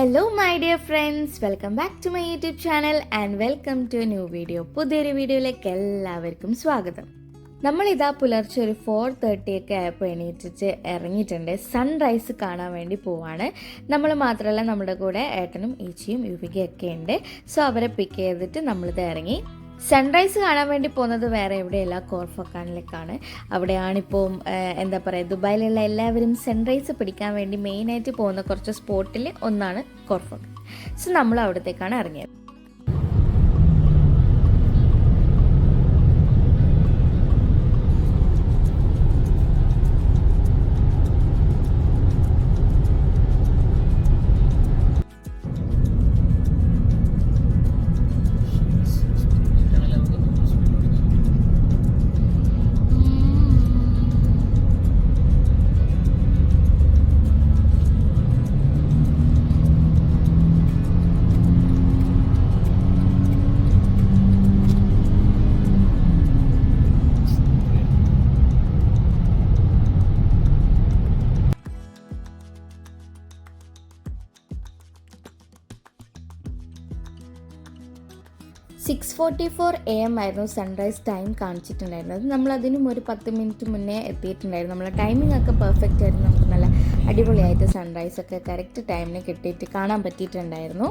Hello my dear friends, welcome back to my YouTube channel and welcome to a new video. പുതിയൊരു വീഡിയോയിലേക്ക് എല്ലാവർക്കും സ്വാഗതം. നമ്മളിതാ പുലർച്ചെ ഒരു 4:30 ഒക്കെ ആയപ്പോൾ എണീറ്റിട്ട് ഇറങ്ങിയിട്ടുണ്ട്. സൺറൈസ് കാണാൻ വേണ്ടി പോവാണ്. നമ്മൾ മാത്രമല്ല, നമ്മുടെ കൂടെ ഏട്ടനും ഈച്ചിയും യുവികയും ഒക്കെ ഉണ്ട്. സോ അവരെ പിക്ക് ചെയ്തിട്ട് നമ്മളിത് ഇറങ്ങി. സൺറൈസ് കാണാൻ വേണ്ടി പോകുന്നത് വേറെ എവിടെയല്ല, കോർഫക്കാനിലേക്കാണ്. അവിടെയാണിപ്പോൾ എന്താ പറയുക, ദുബായിലുള്ള എല്ലാവരും സൺറൈസ് പിടിക്കാൻ വേണ്ടി മെയിനായിട്ട് പോകുന്ന കുറച്ച് സ്പോട്ടിൽ ഒന്നാണ് കോർഫക്കാൻ. സോ നമ്മൾ അവിടത്തേക്കാണ് ഇറങ്ങിയത്. സിക്സ് 44 AM ആയിരുന്നു സൺറൈസ് ടൈം കാണിച്ചിട്ടുണ്ടായിരുന്നത്. നമ്മളതിനും ഒരു 10 മിനിറ്റ് മുന്നേ എത്തിയിട്ടുണ്ടായിരുന്നു. നമ്മളെ ടൈമിംഗ് ഒക്കെ പെർഫെക്റ്റ് ആയിരുന്നു. നമുക്ക് നല്ല അടിപൊളിയായിട്ട് സൺറൈസ് ഒക്കെ കറക്റ്റ് ടൈമിന് കിട്ടിയിട്ട് കാണാൻ പറ്റിയിട്ടുണ്ടായിരുന്നു.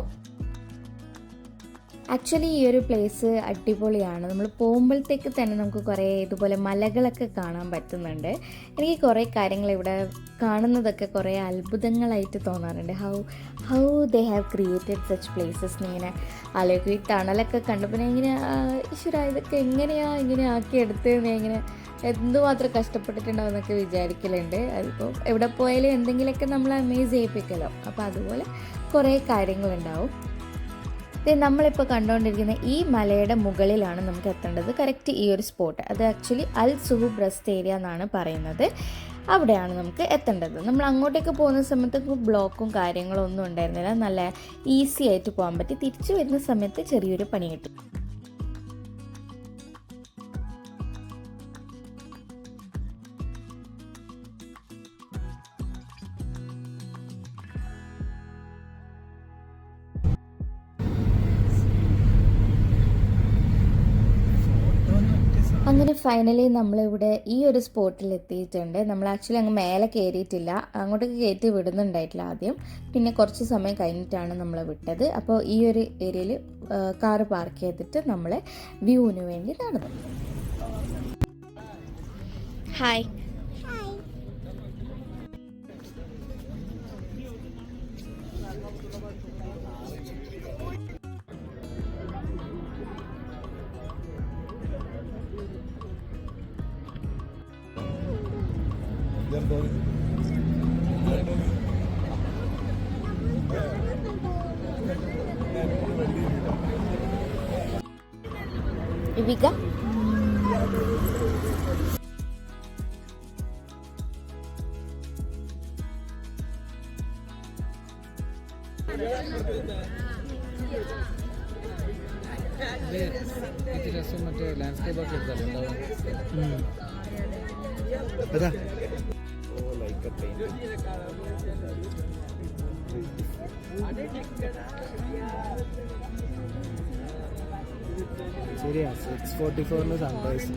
ആക്ച്വലി ഈ ഒരു പ്ലേസ് അടിപൊളിയാണ്. നമ്മൾ പോകുമ്പോഴത്തേക്ക് തന്നെ നമുക്ക് കുറേ ഇതുപോലെ മലകളൊക്കെ കാണാൻ പറ്റുന്നുണ്ട്. എനിക്ക് കുറേ കാര്യങ്ങൾ ഇവിടെ കാണുന്നതൊക്കെ കുറേ അത്ഭുതങ്ങളായിട്ട് തോന്നാറുണ്ട്. How they have created such places എന്നിങ്ങനെ ആലോചിക്കും. ഈ ടണലൊക്കെ കണ്ടപ്പോൾ ഇങ്ങനെ ഈശ്വര, ഇതൊക്കെ ഇങ്ങനെ ആക്കിയെടുത്ത് ഇങ്ങനെ എന്തുമാത്രം കഷ്ടപ്പെട്ടിട്ടുണ്ടാവും എന്നൊക്കെ വിചാരിക്കലുണ്ട്. അതിപ്പോൾ എവിടെ പോയാലും എന്തെങ്കിലുമൊക്കെ നമ്മൾ അമേസ് ചെയ്യിപ്പിക്കലോ. അപ്പോൾ അതുപോലെ കുറേ കാര്യങ്ങളുണ്ടാവും. നമ്മളിപ്പോൾ കണ്ടുകൊണ്ടിരിക്കുന്ന ഈ മലയുടെ മുകളിലാണ് നമുക്ക് എത്തേണ്ടത്. കറക്റ്റ് ഈ ഒരു സ്പോട്ട്, അത് ആക്ച്വലി അൽ സുഹൂബ് റെസ്റ്റ് ഏരിയ എന്നാണ് പറയുന്നത്. അവിടെയാണ് നമുക്ക് എത്തേണ്ടത്. നമ്മൾ അങ്ങോട്ടേക്ക് പോകുന്ന സമയത്ത് ബ്ലോക്കും കാര്യങ്ങളും ഒന്നും ഉണ്ടായിരുന്നില്ല. നല്ല ഈസി ആയിട്ട് പോകാൻ പറ്റി. തിരിച്ചു വരുന്ന സമയത്ത് ചെറിയൊരു പണി കിട്ടി. അങ്ങനെ ഫൈനലി നമ്മളിവിടെ ഈ ഒരു സ്പോട്ടിൽ എത്തിയിട്ടുണ്ട്. നമ്മൾ ആക്ച്വലി അങ്ങ് മേലെ കയറിയിട്ടില്ല, അങ്ങോട്ടേക്ക് കയറ്റി വിടുന്നുണ്ടായിട്ടില്ല ആദ്യം. പിന്നെ കുറച്ച് സമയം കഴിഞ്ഞിട്ടാണ് നമ്മൾ വിട്ടത്. അപ്പോൾ ഈ ഒരു ഏരിയയിൽ കാറ് പാർക്ക് ചെയ്തിട്ട് നമ്മൾ വ്യൂവിന് വേണ്ടി നടന്നു. ഹായ്. യുവിക, മറ്റേ ലാൻഡ്സ്കേപ്പ് ഒക്കെ എടുത്താലോ. ശരിയാ, 6:44 സൺറൈസ്.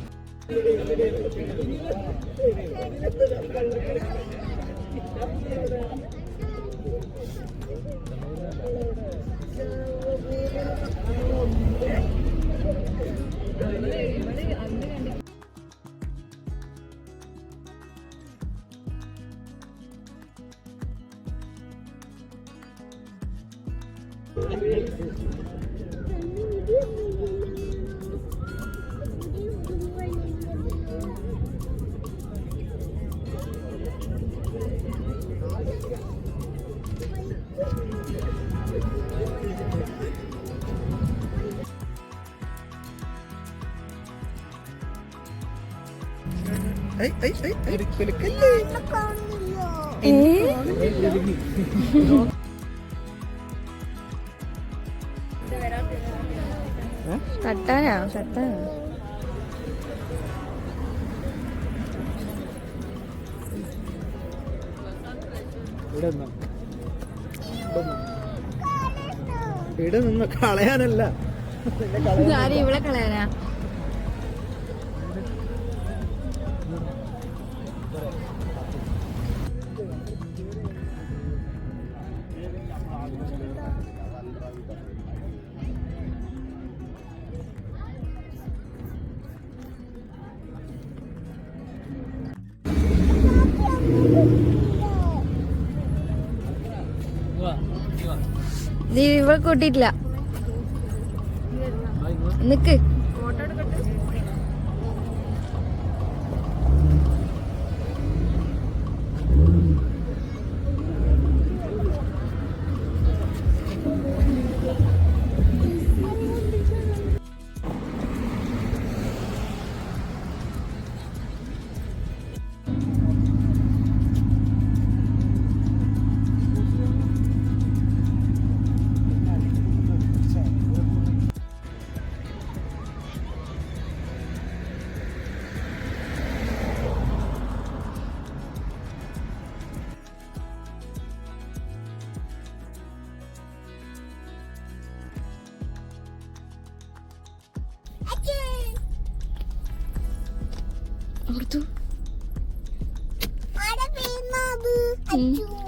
തട്ടാനാ ഇവിടെ ഇവിടെ നിന്ന് കളയാനല്ല. ആരും ഇവിടെ കളയാനാ? നീ ഇവിടെ കൂട്ടിയിട്ടില്ല. നിക്ക്.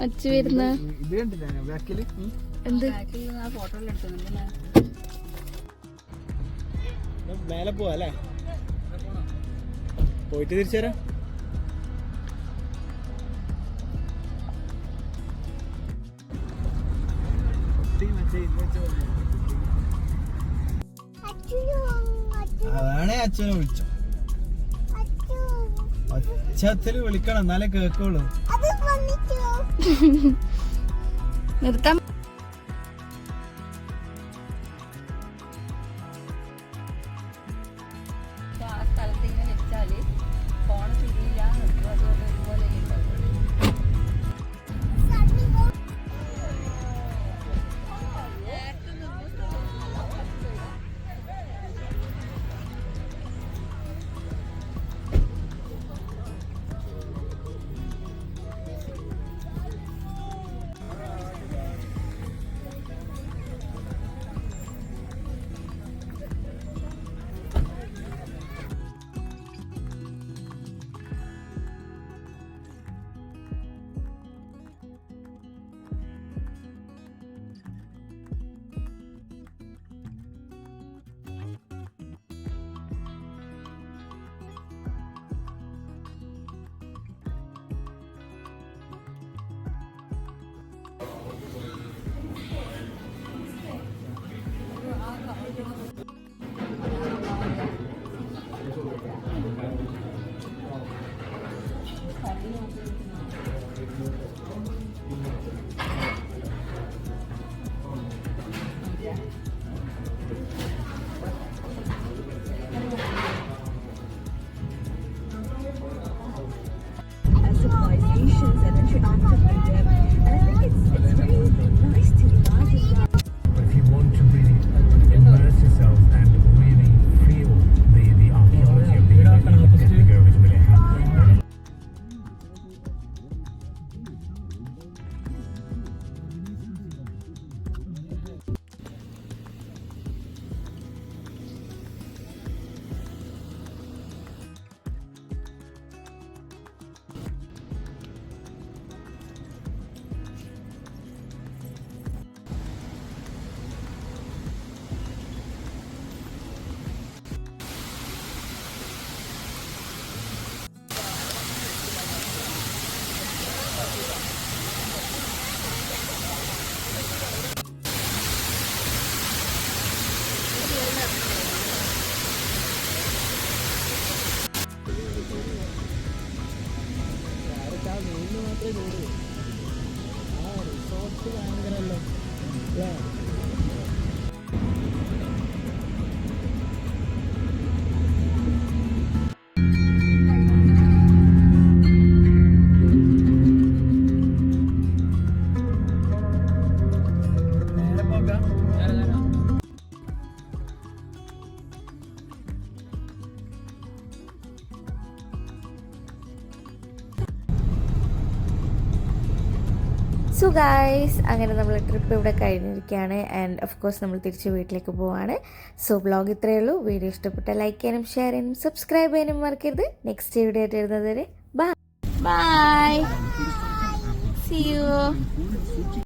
അച്ചു വരുന്ന ഇത് കണ്ടില്ല ബാക്കില് എന്ത് മേലെ പോവാ അല്ലേ? പോയിട്ട് തിരിച്ചു തരാം. അതാണേ അച്ഛനെ വിളിച്ചു. ഒച്ചത്തില് വിളിക്കണം എന്നാലേ കേക്കുള്ളൂ. നിർത്താം. civilizations and interactive with them. And I think it's really nice to imagine that. If you want to really immerse yourself and really feel the archaeology of the image, you can get to go is really happy. So guys, അങ്ങനെ നമ്മൾ trip ഇവിടെ കഴിഞ്ഞിരിക്കുകയാണ്. And of course നമ്മൾ തിരിച്ച് വീട്ടിലേക്ക് പോവാണ്. So vlog ഇത്രയേ ഉള്ളൂ. വീഡിയോ ഇഷ്ടപ്പെട്ടാൽ ലൈക്ക് ചെയ്യാനും ഷെയർ ചെയ്യാനും സബ്സ്ക്രൈബ് ചെയ്യാനും മറക്കരുത്. നെക്സ്റ്റ് വീഡിയോ ആയിട്ട് വരുന്നത് വരെ ബൈ. See you.